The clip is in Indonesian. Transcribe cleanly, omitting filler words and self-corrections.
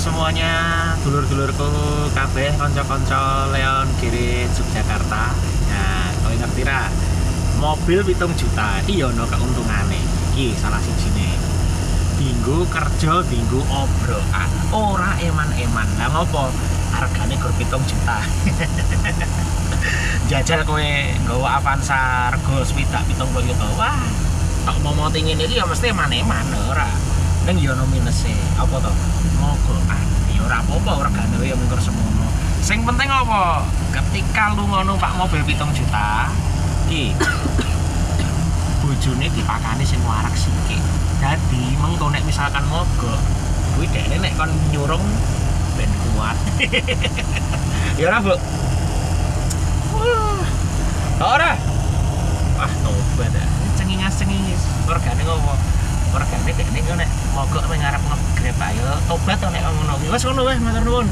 semuanya, dulur-dulurku kabeh, kanca-kanca Leon Giri Yogyakarta. Nah, kowe ngerti ra? Mobil 7 juta iki ya ono keuntungane. Iki salah sijine. Dinggo kerja, dinggo obrokan. Ora eman-eman. Lah ngopo? Hargane gur 7 juta. Jajal kowe nggawa Avanza rego swidak 70 juta. Wah, tok momoting ngene iki ya mesti eman-eman ora. Ning ya ono minuse. Apa to? Mogokan. Ya ora apa-apa regane ya mung semono. Sing penting apa? Ketika lu numpak mobil 7 juta, iki bojone dipakani sing warak sithik. Dadi mengko nek misalkan mogok, kuwi dekne nek kon nyurung ben kuat. Ya ora, Bu. Ora. Wah, tobat ya. Cengingas-cengingis. Regane ngopo? Regane dekne nek mogok ngarep nge-grab ayo tobat to nek ngono. Wis ngono wae, matur nuwun.